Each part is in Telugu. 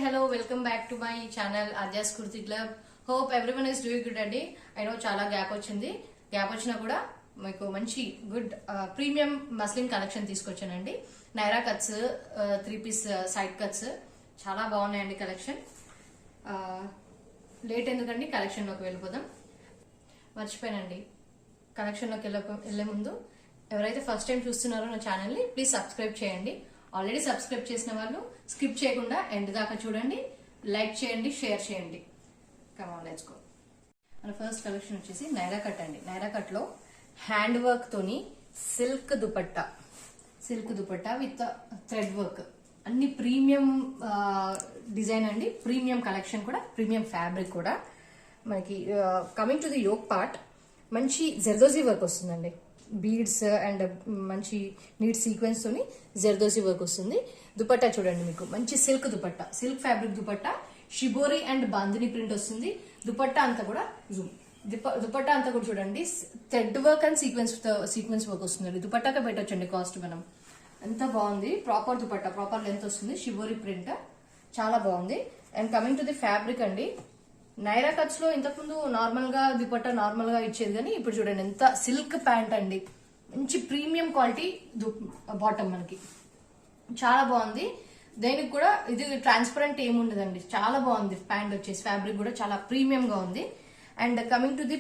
hello, welcome back to my channel Arja's Kurti Club. Hope everyone is doing good అండి. I know చాలా గ్యాప్ వచ్చింది. గ్యాప్ వచ్చినా కూడా మీకు మంచి గుడ్ ప్రీమియం మస్లిన్ కలెక్షన్ తీసుకొచ్చానండి. Naira cuts, 3-piece side cuts చాలా బాగున్నాయండి కలెక్షన్. లేట్ ఎందుకండి కలెక్షన్ లోకి వెళ్ళిపోదాం. మర్చిపోయానండి, కలెక్షన్ లోకి వెళ్లే ముందు ఎవరైతే ఫస్ట్ టైం చూస్తున్నారో నా ఛానల్ ని ప్లీజ్ సబ్స్క్రైబ్ చేయండి. ఆల్రెడీ సబ్స్క్రైబ్ చేసిన వాళ్ళు స్కిప్ చేయకుండా ఎండ్ దాకా చూడండి, లైక్ చేయండి, షేర్ చేయండి. Come on let's go. మన ఫస్ట్ కలెక్షన్ వచ్చేసి నైరా కట్ అండి. నైరా కట్ లో హ్యాండ్ వర్క్ తోని silk dupatta with thread work, అన్ని ప్రీమియం డిజైన్ అండి. ప్రీమియం కలెక్షన్ కూడా, ప్రీమియం ఫ్యాబ్రిక్ కూడా. మనకి coming to the yoke part మంచి జర్దోజీ వర్క్ వస్తుందండి. బీడ్స్ అండ్ మంచి నీట్ సీక్వెన్స్ తోని జర్దోజీ వర్క్ వస్తుంది. దుపట్టా చూడండి, మీకు మంచి silk dupatta, silk fabric dupatta, shibori and bandhani print వస్తుంది. దుపట్టా అంతా కూడా దుపట్టా అంతా కూడా చూడండి thread work and sequence work వస్తుంది. దుపట్టాకే పెట్టొచ్చండి కాస్ట్ మనం. ఎంత బాగుంది, ప్రాపర్ దుపట్టా, ప్రాపర్ లెంత్ వస్తుంది, షిబోరి ప్రింట్ చాలా బాగుంది. And coming to the fabric అండి, నైరా కట్స్ లో ఇంతకుముందు నార్మల్ గా దుపట్టా నార్మల్ గా ఇచ్చేది, కానీ ఇప్పుడు చూడండి ఎంత సిల్క్ ప్యాంట్ అండి. మంచి ప్రీమియం క్వాలిటీ బాటమ్ మనకి చాలా బాగుంది. దేనికి కూడా ఇది ట్రాన్స్పరెంట్ ఏముండదండి, చాలా బాగుంది. ప్యాంట్ వచ్చేసి ఫ్యాబ్రిక్ కూడా చాలా ప్రీమియం గా ఉంది. And coming to the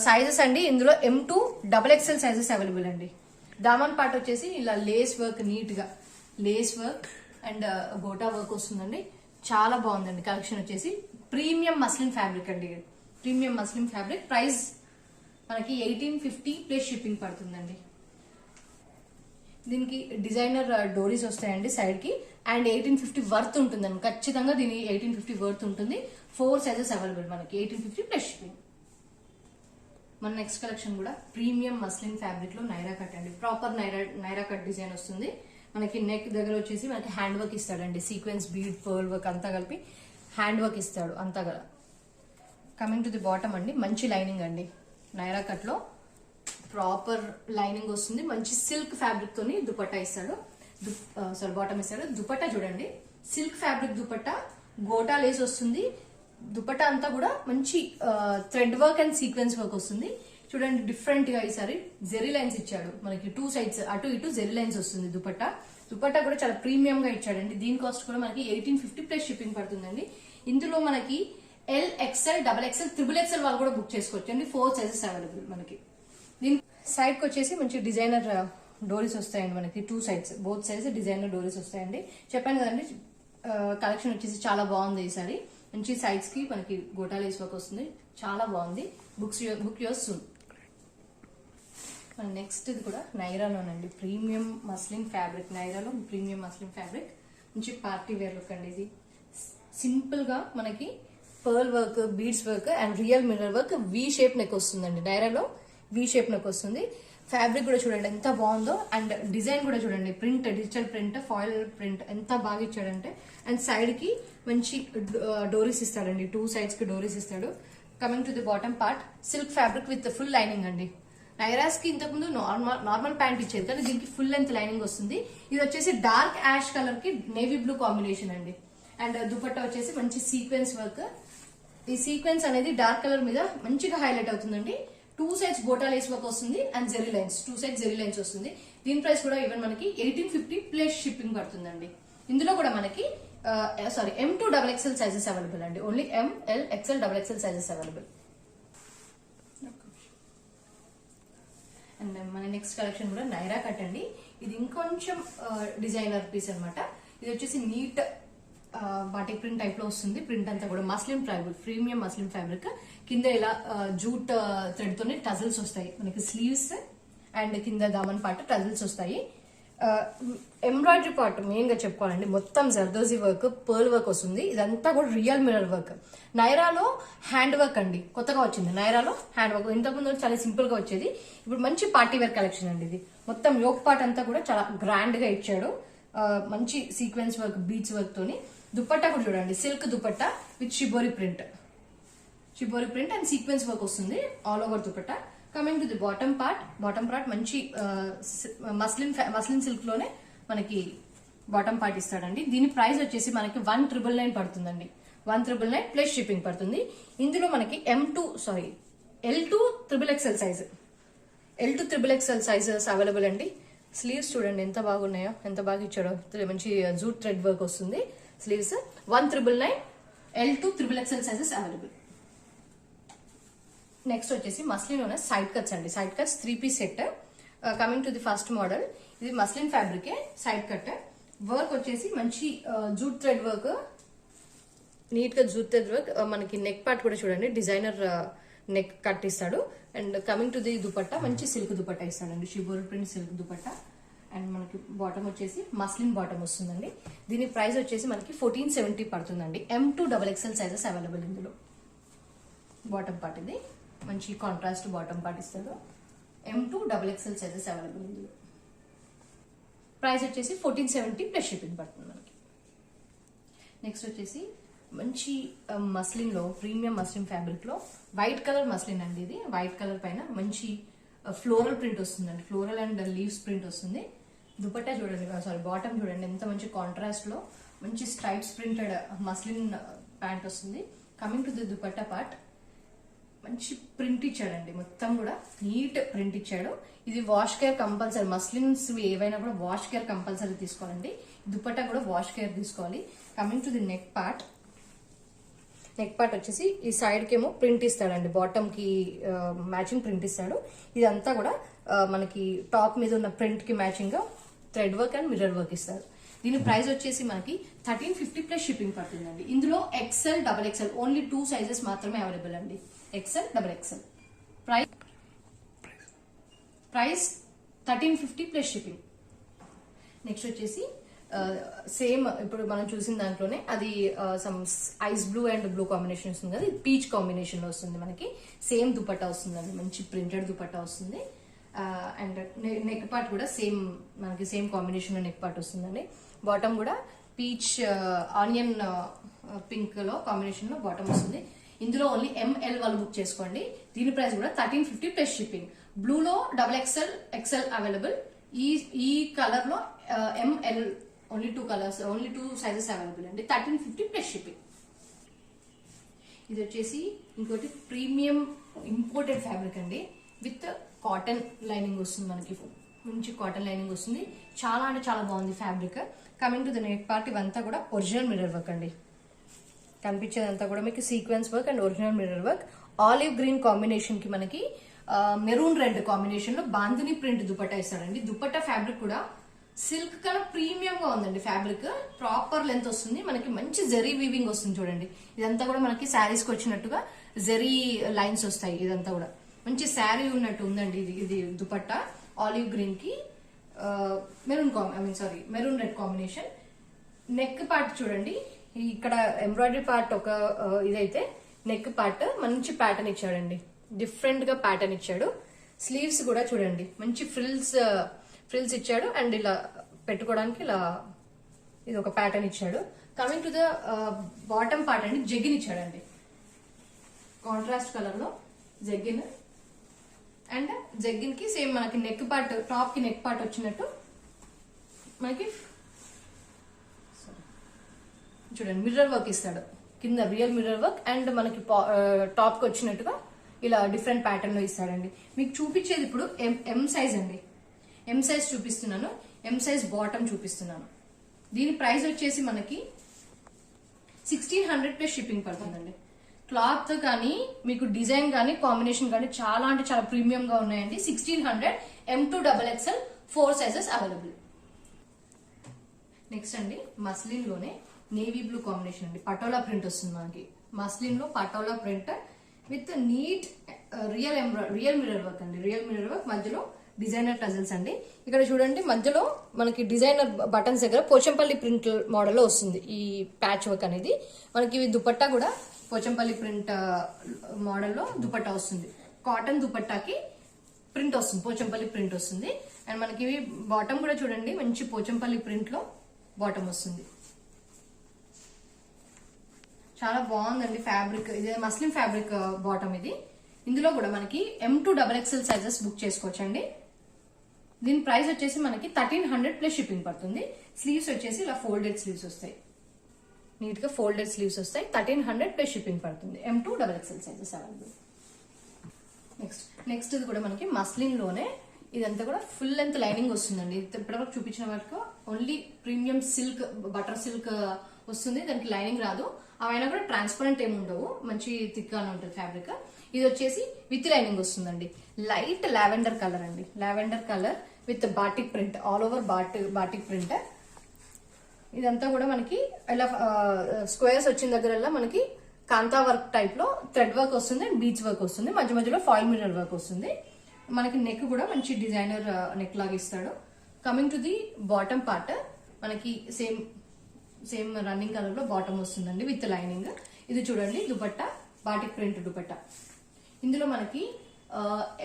sizes అండి, ఇందులో M2 XXL సైజెస్ అవైలబుల్ అండి. దామన్ పార్ట్ వచ్చేసి ఇలా లేస్ వర్క్, నీట్ గా lace work and gota work వస్తుందండి. చాలా బాగుందండి కలెక్షన్ వచ్చేసి. ప్రీమియం మస్లిన్ ఫ్యాబ్రిక్ అండి, ప్రీమియం మస్లిన్ ఫ్యాబ్రిక్. ప్రైస్ మనకి 1850 ప్లస్ షిప్పింగ్ పడుతుందండి. దీనికి డిజైనర్ డోరీస్ వస్తాయండి సైడ్ కి. అండ్ 1850 వర్త్ ఉంటుందండి, ఖచ్చితంగా దీని 1850 వర్త్ ఉంటుంది. 4 సైజెస్ అవైలబుల్ మనకి, 1850 ప్లస్ షిప్పింగ్. మన నెక్స్ట్ కలెక్షన్ కూడా ప్రీమియం మస్లిన్ ఫ్యాబ్రిక్ లో నైరా కట్ అండి. ప్రాపర్ నైరా కట్ డిజైన్ వస్తుంది. మనకి నెక్ దగ్గర వచ్చేసి మనకి హ్యాండ్ వర్క్ ఇస్తాడండి, సీక్వెన్స్, బీడ్, పర్ల్ వర్క్ అంతా కలిపి హ్యాండ్ వర్క్ ఇస్తాడు అంతా గల. కమింగ్ టు ది బాటమ్ అండి, మంచి లైనింగ్ అండి. నైరా కట్ లో ప్రాపర్ లైనింగ్ వస్తుంది. మంచి సిల్క్ ఫ్యాబ్రిక్ తోని దుపట్టా ఇస్తాడు, బాటమ్ ఇస్తాడు. దుపట్టా చూడండి, silk fabric dupatta, gota lace వస్తుంది. దుపట్టా అంతా కూడా మంచి thread work and sequence work వస్తుంది. చూడండి డిఫరెంట్ గా ఈసారి జెరీ లైన్స్ ఇచ్చాడు మనకి. 2 సైడ్స్ అటు ఇటు జెరీ లైన్స్ వస్తుంది. దుపట్టా కూడా చాలా ప్రీమియం గా ఇచ్చాడండి. దీని కాస్ట్ కూడా మనకి 1850 ప్లస్ షిప్పింగ్ పడుతుందండి. ఇందులో మనకి L, XL, XXL, XXL వాళ్ళు కూడా బుక్ చేసుకోవచ్చు అండి. 4 సైజెస్ అవైలబుల్ మనకి. దీని సైడ్ కి వచ్చేసి మంచి డిజైనర్ డోరీస్ వస్తాయండి మనకి. 2 సైడ్స్, బోత్ సైడ్స్ డిజైనర్ డోరీస్ వస్తాయండి. చెప్పాను కదండి కలెక్షన్ వచ్చేసి చాలా బాగుంది ఈసారి. మంచి సైడ్స్ కి మనకి గోటా లేస్ వర్క్ వస్తుంది, చాలా బాగుంది. Book use soon. నెక్స్ట్ ఇది కూడా నైరాలోనండి, ప్రీమియం మస్లిన్ ఫ్యాబ్రిక్. నైరాలో ప్రీమియం మస్లిన్ ఫ్యాబ్రిక్, మంచి పార్టీ వేర్ లుక్ అండి. ఇది సింపుల్ గా మనకి pearl work, beads work and real mirror work, V shape neck వస్తుందండి. నైరాలో వి షేప్ నెక్ వస్తుంది. ఫ్యాబ్రిక్ కూడా చూడండి ఎంత బాగుందో. అండ్ డిజైన్ కూడా చూడండి, print, digital print, foil print ఎంత బాగా ఇచ్చాడంటే. అండ్ సైడ్ కి మంచి డోరీస్ ఇస్తాడండి, 2 సైడ్స్ కి డోరీస్ ఇస్తాడు. Coming to the bottom part, silk fabric with full lining అండి. నైరాస్ కి ఇంతకుముందు నార్మల్ ప్యాంట్ ఇచ్చేది, కానీ దీనికి ఫుల్ లెంత్ లైనింగ్ వస్తుంది. ఇది వచ్చేసి డార్క్ యాష్ కలర్ కి నేవీ బ్లూ కాంబినేషన్ అండి. అండ్ దుపట్టా వచ్చేసి మంచి సీక్వెన్స్ వర్క్. ఈ సీక్వెన్స్ అనేది డార్క్ కలర్ మీద మంచిగా హైలైట్ అవుతుందండి. 2 సైడ్స్ గోటా లేస్ వర్క్ వస్తుంది and zari lines, 2 sides zari lines వస్తుంది. దీని ప్రైస్ కూడా ఈవెన్ మనకి 1850 ప్లస్ షిప్పింగ్ పడుతుందండి. ఇందులో కూడా మనకి M2 XXL సైజెస్ అవైలబుల్ అండి. Only M, L, XL, XXL sizes available. And మన నెక్స్ట్ కలెక్షన్ కూడా నైరా కట్ అండి. ఇది ఇంకొంచెం డిజైనర్ పీస్ అనమాట. ఇది వచ్చేసి నీట్ బాటిక్ ప్రింట్ టైప్ లో వస్తుంది. ప్రింట్ అంతా కూడా muslin fabric, premium muslin fabric. కింద ఇలా జూట్ థ్రెడ్ తోనే టజల్స్ వస్తాయి మనకి. స్లీవ్స్ అండ్ కింద దామన్ పార్ట్ టజల్స్ వస్తాయి. ఎంబ్రాయిడరీ పార్ట్ మెయిన్ గా చెప్పుకోవాలండి, మొత్తం జర్దోజీ వర్క్, పర్ల్ వర్క్ వస్తుంది. ఇదంతా కూడా రియల్ మిర్రర్ వర్క్. నైరాలో హ్యాండ్ వర్క్ అండి, కొత్తగా వచ్చింది నైరాలో హ్యాండ్ వర్క్. ఇంతకుముందు చాలా సింపుల్ గా వచ్చేది, ఇప్పుడు మంచి పార్టీ వేర్ కలెక్షన్ అండి. ఇది మొత్తం యోక్ పార్ట్ అంతా కూడా చాలా గ్రాండ్ గా ఇచ్చాడు. మంచి సీక్వెన్స్ వర్క్, బీట్స్ వర్క్ తోని. దుపట్టా కూడా చూడండి, silk dupatta with shibori print and sequence work వస్తుంది all over dupatta. Coming to the bottom part మంచి మస్లిన్ సిల్క్ లోనే మనకి బాటమ్ పార్ట్ ఇస్తాడండి. దీని ప్రైస్ వచ్చేసి మనకి 1,999 పడుతుందండి. 1,999 ప్లస్ షిప్పింగ్ పడుతుంది. ఇందులో మనకి L2 XXL size, L2 XXL sizes available అండి. స్లీవ్స్ చూడండి ఎంత బాగున్నాయో, ఎంత బాగా ఇచ్చాడో, మంచి జూట్ థ్రెడ్ వర్క్ వస్తుంది sleeves. 1,999 L2 XXL sizes available. Next వచ్చేసి మస్లిన్ సైడ్ కట్స్ అండి. Side cuts 3 piece set. Coming to the first model, ఇది muslin fabric side cut. Work వచ్చేసి మంచి జూట్ థ్రెడ్ వర్క్, నీట్ గా జూట్ థ్రెడ్ వర్క్. మనకి నెక్ పార్ట్ కూడా చూడండి డిజైనర్ నెక్ కట్ ఇస్తాడు. And coming to the dupatta, మంచి సిల్క్ దుపట్టా ఇస్తాడండి, shibori print silk dupatta. And మనకి బాటమ్ వచ్చేసి మస్లిన్ బాటమ్ వస్తుందండి. దీని ప్రైస్ వచ్చేసి మనకి 1470 పడుతుందండి. M2 XXL సైజెస్ అవైలబుల్ ఇందులో. బాటమ్ పార్ట్ ఇది మంచి కాంట్రాస్ట్ బాటమ్ పార్ట్ ఇస్తాడు. M2 XXL సైజెస్ అవైలబుల్ ఇందులో. ప్రైస్ వచ్చేసి 1470 ప్లస్ షిప్పింగ్ పడుతుంది మనకి. నెక్స్ట్ వచ్చేసి మంచి మస్లిన్ లో, ప్రీమియం మస్లిన్ ఫ్యాబ్రిక్ లో వైట్ కలర్ మస్లిన్ అండి. ఇది వైట్ కలర్ పైన మంచి ఫ్లోరల్ ప్రింట్ వస్తుందండి, ఫ్లోరల్ అండ్ లీవ్స్ ప్రింట్ వస్తుంది. దుపట్టా చూడండి, బాటమ్ చూడండి ఎంత మంచి కాంట్రాస్ట్ లో మంచి స్ట్రైప్స్ ప్రింటెడ్ మస్లిన్ ప్యాంట్ వస్తుంది. Coming to the dupatta part, మంచి ప్రింట్ ఇచ్చాడండి, మొత్తం కూడా నీట్ ప్రింట్ ఇచ్చాడు. ఇది వాష్ కేర్ కంపల్సరీ, మస్లిన్స్ ఏవైనా కూడా వాష్ కేర్ కంపల్సరీ తీసుకోవాలండి. దుపట్టా కూడా వాష్ కేర్ తీసుకోవాలి. Coming to the neck part, neck part వచ్చేసి ఈ సైడ్ కి ఏమో ప్రింట్ ఇస్తాడండి, బాటమ్ కి మ్యాచింగ్ ప్రింట్ ఇస్తాడు. ఇదంతా కూడా మనకి టాప్ మీద ఉన్న ప్రింట్ కి మ్యాచింగ్ గా thread work and mirror work ఇస్తారు. దీని ప్రైస్ వచ్చేసి మనకి 1350 ప్లస్ షిప్పింగ్ పడుతుందండి. ఇందులో XL XXL ఓన్లీ 2 సైజెస్ మాత్రమే అవైలబుల్ అండి. XL XXL. Price 1350 plus shipping. Next వచ్చేసి సేమ్ ఇప్పుడు మనం చూసిన దాంట్లోనే అది some ice blue and blue combination వస్తుంది కదా, పీచ్ కాంబినేషన్ లో వస్తుంది మనకి. సేమ్ దుపట్టా వస్తుందండి, మంచి ప్రింటెడ్ దుపట్టా వస్తుంది. అండ్ నెక్ పార్ట్ కూడా సేమ్ మనకి సేమ్ కాంబినేషన్ లో నెక్ పార్ట్ వస్తుందండి. బాటమ్ కూడా పీచ్ ఆనియన్ పింక్ లో కాంబినేషన్ లో బాటమ్ వస్తుంది. ఇందులో ఓన్లీ ML వాళ్ళు బుక్ చేసుకోండి. దీని ప్రైస్ కూడా 1350 ప్లస్ షిప్పింగ్. బ్లూలో XXL XL అవైలబుల్. ఈ కలర్ లో ML only 2 colours, only 2 sizes available అండి. 1350 ప్లస్ షిప్పింగ్. ఇది వచ్చేసి ఇంకోటి ప్రీమియం ఇంపోర్టెడ్ ఫ్యాబ్రిక్ అండి, విత్ కాటన్ లైనింగ్ వస్తుంది మనకి, మంచి కాటన్ లైనింగ్ వస్తుంది. చాలా అంటే చాలా బాగుంది fabric. Coming to the neck part, ఇవంతా కూడా ఒరిజినల్ మిర్రర్ వర్క్ అండి. కనిపించేదంతా కూడా మీకు sequence work and original mirror work. Olive green combination కి మనకి మెరూన్ రెడ్ కాంబినేషన్ లో బాందిని ప్రింట్ దుపట్టా ఇస్తాడండి. దుపట్టా ఫ్యాబ్రిక్ కూడా సిల్క్ కన్నా ప్రీమియం గా ఉందండి. ఫ్యాబ్రిక్ ప్రాపర్ లెంత్ వస్తుంది మనకి, మంచి జెరీ వీవింగ్ వస్తుంది చూడండి. ఇదంతా కూడా మనకి శారీస్ కి వచ్చినట్టుగా జెరీ లైన్స్ వస్తాయి. ఇదంతా కూడా మంచి శారీ ఉన్నట్టు ఉందండి. ఇది దుపట్టా ఆలివ్ గ్రీన్ కి maroon red combination. Neck part చూడండి, ఇక్కడ ఎంబ్రాయిడరీ పార్ట్ ఒక ఇదైతే, నెక్ పార్ట్ మంచి ప్యాటర్న్ ఇచ్చాడండి, డిఫరెంట్ గా ప్యాటర్న్ ఇచ్చాడు. స్లీవ్స్ కూడా చూడండి మంచి ఫ్రిల్స్ ఇచ్చాడు. అండ్ ఇలా పెట్టుకోవడానికి ఇలా ఇది ఒక ప్యాటర్న్ ఇచ్చాడు. Coming to the bottom part అండి, జెగిన్ ఇచ్చాడండి, కాంట్రాస్ట్ కలర్ లో జెగిన్. అండ్ జెగిన్ కి సేమ్ మనకి నెక్ పార్ట్, టాప్ కి నెక్ పార్ట్ వచ్చినట్టు మనకి చూడండి మిర్రర్ వర్క్ ఇస్తాడు కింద, రియల్ మిర్రర్ వర్క్. అండ్ మనకి టాప్ కి వచ్చినట్టుగా ఇలా డిఫరెంట్ ప్యాటర్న్ లో ఇస్తాడండి. మీకు చూపించేది ఇప్పుడు M సైజ్ అండి, M సైజ్ చూపిస్తున్నాను, M సైజ్ బాటమ్ చూపిస్తున్నాను. దీని ప్రైస్ వచ్చేసి మనకి 1600 ప్లస్ షిప్పింగ్ పడుతుందండి. క్లాత్ కానీ మీకు డిజైన్ కానీ కాంబినేషన్ కానీ చాలా అంటే చాలా ప్రీమియం గా ఉన్నాయండి. 1600 M2 XXL 4 sizes available. Next అండి మస్లిన్ లోనే నేవీ బ్లూ కాంబినేషన్ అండి, పటోలా ప్రింట్ వస్తుంది మనకి. మస్లిన్ లో patola print with neat real mirror work అండి, రియల్ మిర్రర్ వర్క్. మధ్యలో డిజైనర్ టజల్స్ అండి. ఇక్కడ చూడండి మధ్యలో మనకి డిజైనర్ బటన్స్ దగ్గర పోచంపల్లి ప్రింట్ మోడల్ లో వస్తుంది ఈ ప్యాచ్ వర్క్ అనేది మనకి. దుపట్టా కూడా పోచంపల్లి ప్రింట్ మోడల్లో దుపట్టా వస్తుంది. కాటన్ దుపట్టాకి ప్రింట్ వస్తుంది, పోచంపల్లి ప్రింట్ వస్తుంది. అండ్ మనకి బాటమ్ కూడా చూడండి మంచి పోచంపల్లి ప్రింట్ లో బాటమ్ వస్తుంది. చాలా బాగుందండి ఫ్యాబ్రిక్. ఇది మస్లిన్ ఫ్యాబ్రిక్ బాటమ్ ఇది. ఇందులో కూడా మనకి M2 XXL సైజెస్ బుక్ చేసుకోవచ్చండి. దీని ప్రైస్ వచ్చేసి మనకి 1300 ప్లస్ షిప్పింగ్ పడుతుంది. స్లీవ్స్ వచ్చేసి ఇలా ఫోల్డెడ్ స్లీవ్స్ వస్తాయి, నీట్ గా ఫోల్డెడ్ స్లీవ్స్ వస్తాయి. 1300 ప్లస్ షిప్పింగ్ పడుతుంది. M2 XXL sizes available. Next ఇది కూడా మనకి మస్లిన్ లోనే, ఇదంతా కూడా ఫుల్ లెంత్ లైనింగ్ వస్తుందండి. ఇప్పటివరకు చూపించిన వరకు only premium silk, butter silk వస్తుంది, దానికి లైనింగ్ రాదు. అవైనా కూడా ట్రాన్స్పరెంట్ ఏమి ఉండవు, మంచి థిక్ గానే ఉంటుంది ఫ్యాబ్రిక్. ఇది వచ్చేసి విత్ లైనింగ్ వస్తుందండి. లైట్ లావెండర్ కలర్ అండి, lavender colour with batik print, all over batik print. ఇదంతా కూడా మనకి ఇలా స్క్వేర్స్ వచ్చిన దగ్గర మనకి కాంతా వర్క్ టైప్ లో థ్రెడ్ వర్క్ వస్తుంది అండ్ బీచ్ వర్క్ వస్తుంది, మధ్య మధ్యలో ఫాయిల్ మిర్రర్ వర్క్ వస్తుంది. మనకి నెక్ కూడా మంచి డిజైనర్ నెక్ లాగా ఇస్తాడు. Coming to the bottom part, మనకి సేమ్ రన్నింగ్ కలర్ లో బాటమ్ వస్తుందండి విత్ లైనింగ్. ఇది చూడండి దుపట్టా, బాటిక్ ప్రింట్ దుపట్టా. ఇందులో మనకి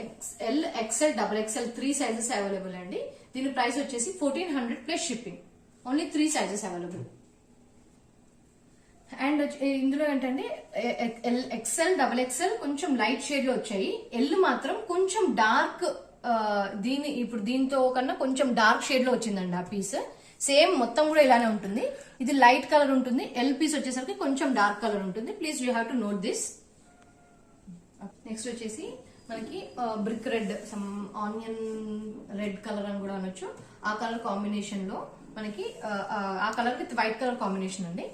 XL, XL, XXL 3 sizes available అండి. దీని ప్రైస్ వచ్చేసి 1400 plus shipping. Only 3 sizes available. And ఇందులో ఏంటంటే XL, XXL కొంచెం లైట్ షేడ్ లో వచ్చాయి. ఎల్ మాత్రం కొంచెం డార్క్, ఇప్పుడు దీంతో కన్నా కొంచెం డార్క్ షేడ్ లో వచ్చిందండి ఆ పీస్. సేమ్ మొత్తం కూడా ఇలానే ఉంటుంది. ఇది లైట్ కలర్ ఉంటుంది, ఎల్ పీస్ వచ్చేసరికి కొంచెం డార్క్ కలర్ ఉంటుంది. Please you have to note this. Next వచ్చేసి మనకి brick red, some onion red colour అని కూడా అనొచ్చు. ఆ కలర్ కాంబినేషన్ లో మనకి ఆ colour with white colour combination అండి.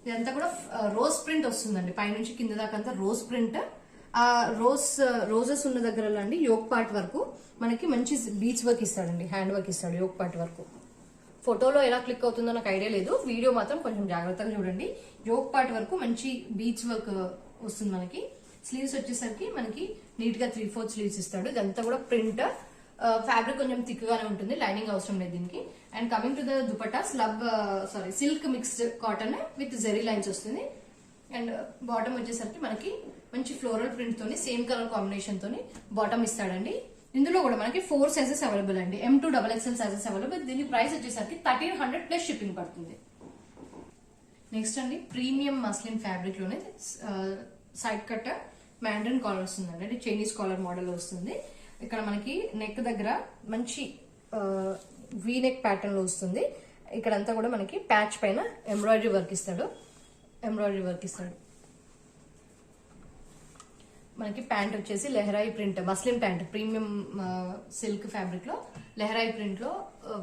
ఇదంతా కూడా రోజ్ ప్రింట్ వస్తుందండి, పైనుంచి కింద దాకా అంతా రోజ్ ప్రింట్. ఆ రోజెస్ ఉన్న దగ్గర అండి యోక్ పార్ట్ వరకు మనకి మంచి బీచ్ వర్క్ ఇస్తాడండి, హ్యాండ్ వర్క్ ఇస్తాడు యోక్ పార్ట్ వరకు. ఫోటోలో ఎలా క్లిక్ అవుతుందో నాకు ఐడియా లేదు, వీడియో మాత్రం కొంచెం జాగ్రత్తగా చూడండి. యోక్ పార్ట్ వరకు మంచి బీచ్ వర్క్ వస్తుంది మనకి. స్లీవ్స్ వచ్చేసరికి మనకి నీట్ గా 3/4 స్లీవ్స్ ఇస్తాడు. ఇదంతా కూడా ప్రింట్, ఫ్యాబ్రిక్ కొంచెం థిక్ గానే ఉంటుంది, లైనింగ్ అవసరం లేదు దీనికి. And coming to the dupatta, silk mixed cotton with zari lines వస్తుంది. అండ్ బాటమ్ వచ్చేసరికి మనకి మంచి ఫ్లోరల్ ప్రింట్ తోని సేమ్ కలర్ కాంబినేషన్ తోని బాటమ్ ఇస్తాడండి. ఇందులో కూడా మనకి 4 సైజెస్ అవైలబుల్ అండి. M2 XXL sizes available. దీని ప్రైస్ వచ్చేసరికి 1300 ప్లస్ షిప్పింగ్ పడుతుంది. నెక్స్ట్ అండి ప్రీమియం మస్లిన్ ఫ్యాబ్రిక్ లోనే సైడ్ కట్ మ్యాండ్రిన్ కాలర్ వస్తుందండి, అంటే చైనీస్ కాలర్ మోడల్ వస్తుంది. ఇక్కడ మనకి నెక్ దగ్గర మంచి వీ నెక్ ప్యాటర్న్ లో వస్తుంది. ఇక్కడంతా కూడా మనకి ప్యాచ్ పైన ఎంబ్రాయిడరీ వర్క్ ఇస్తాడు. మనకి ప్యాంట్ వచ్చేసి Leharaayi print, muslin pant, premium silk fabric లో లెహరాయి ప్రింట్ లో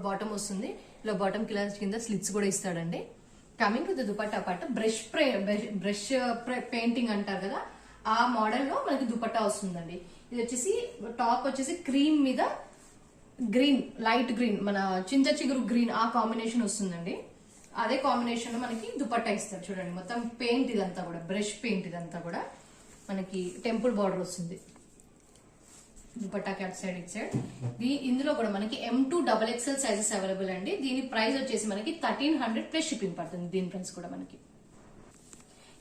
బాటమ్ వస్తుంది. ఇలా బాటమ్ కింద స్లిట్స్ కూడా ఇస్తాడండి. Coming to the dupatta part, brush painting అంటారు కదా, ఆ మోడల్ లో మనకి దుపట్టా వస్తుందండి. ఇది వచ్చేసి టాప్ వచ్చేసి క్రీమ్ మీద గ్రీన్, లైట్ గ్రీన్, మన చింత చిగురు గ్రీన్, ఆ కాంబినేషన్ వస్తుందండి. అదే కాంబినేషన్ లో మనకి దుపట్టా ఇస్తారు. చూడండి మొత్తం పెయింట్, ఇదంతా కూడా బ్రష్ పెయింట్, ఇదంతా కూడా మనకి టెంపుల్ బార్డర్ వస్తుంది దుపట్టాకి అటు సైడ్ ఇటు సైడ్. ఇందులో కూడా మనకి M2 XXL సైజెస్ అవైలబుల్ అండి. దీని ప్రైస్ వచ్చేసి మనకి 1300 ప్లస్ షిప్పింగ్ పడుతుంది. దీని ప్రైస్ కూడా మనకి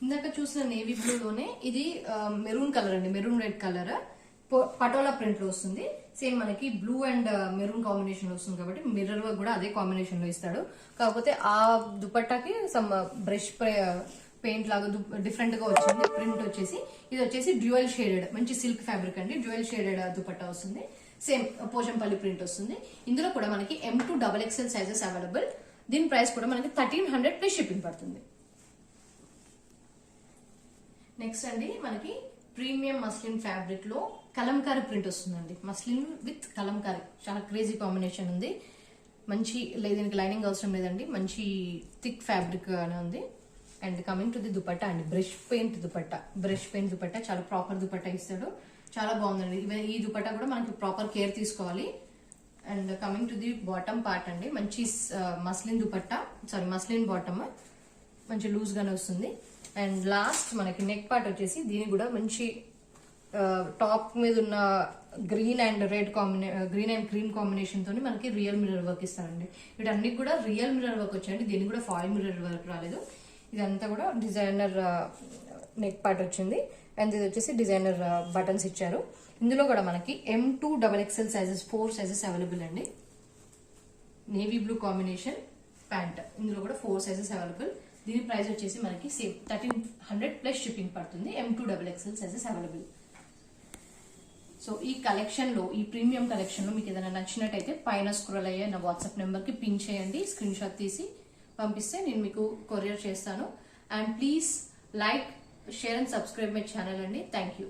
ఇందాక చూసిన నేవీ బ్లూ లోనే ఇది మెరూన్ కలర్ అండి, maroon red colour patola print లో వస్తుంది. సేమ్ మనకి బ్లూ అండ్ మెరూన్ కాంబినేషన్ లో వస్తుంది కాబట్టి మిర్రర్ వర్క్ కూడా అదే కాంబినేషన్ లో ఇస్తాడు. కాకపోతే ఆ దుపట్టాకి సమ్ బ్రష్ పెయింట్ లాగా డిఫరెంట్ గా వచ్చింది ప్రింట్ వచ్చేసి. ఇది వచ్చేసి డ్యూయల్ షేడెడ్ మంచి సిల్క్ ఫ్యాబ్రిక్ అండి, డ్యూయల్ షేడెడ్ దుపట్టా వస్తుంది. సేమ్ పోచంపల్లి ప్రింట్ వస్తుంది. ఇందులో కూడా మనకి M2 XXL సైజెస్ అవైలబుల్. దీని ప్రైస్ కూడా మనకి 1300 ప్లస్ షిప్పింగ్ పడుతుంది. నెక్స్ట్ అండి మనకి ప్రీమియం మస్లిన్ ఫ్యాబ్రిక్ లో కలంకారీ ప్రింట్ వస్తుందండి. మస్లిన్ విత్ కలంకారీ చాలా క్రేజీ కాంబినేషన్ ఉంది. మంచి దీనికి లైనింగ్ అవసరం లేదండి, మంచి థిక్ ఫ్యాబ్రిక్ అనే ఉంది. And coming to the dupatta అండి, బ్రష్ పెయింట్ దుపట్టా చాలా ప్రాపర్ దుపట్టా ఇస్తాడు, చాలా బాగుందండి. ఈ దుపట్టా కూడా మనకి ప్రాపర్ కేర్ తీసుకోవాలి. And coming to the bottom part అండి, మంచి మస్లిన్ బాటమ్, మంచి లూజ్ గానే వస్తుంది. అండ్ లాస్ట్ మనకి నెక్ పార్ట్ వచ్చేసి దీనికి కూడా మంచి టాప్ మీద ఉన్న గ్రీన్ అండ్ క్రీమ్ కాంబినేషన్ తోని మనకి రియల్ మిర్రర్ వర్క్ ఇస్తారండి. వీటన్నిటి కూడా రియల్ మిర్రర్ వర్క్ వచ్చాయండి, దీనికి కూడా ఫాయిల్ మిర్రర్ వర్క్ రాలేదు. ఇదంతా కూడా డిజైనర్ నెక్ పార్ట్ వచ్చింది. అండ్ ఇది వచ్చేసి డిజైనర్ బటన్స్ ఇచ్చారు. ఇందులో కూడా మనకి M2 XXL sizes 4 sizes available అండి. నేవీ బ్లూ కాంబినేషన్ ప్యాంట్, ఇందులో కూడా 4 సైజెస్ అవైలబుల్. దీని ప్రైస్ వచ్చేసి మనకి 1300 ప్లస్ షిప్పింగ్ పడుతుంది. M2 XXL sizes available. So ఈ కలెక్షన్ లో, ఈ ప్రీమియం కలెక్షన్ లో మీకు ఏదైనా నచ్చినట్టయితే పైన స్క్రోల్ అయ్యే నా వాట్సాప్ నెంబర్ కి పిన్ చేయండి, స్క్రీన్ షాట్ తీసి పంపిస్తే నేను మీకు కొరియర్ చేస్తాను. And please like, share and subscribe my channel అండి. Thank you.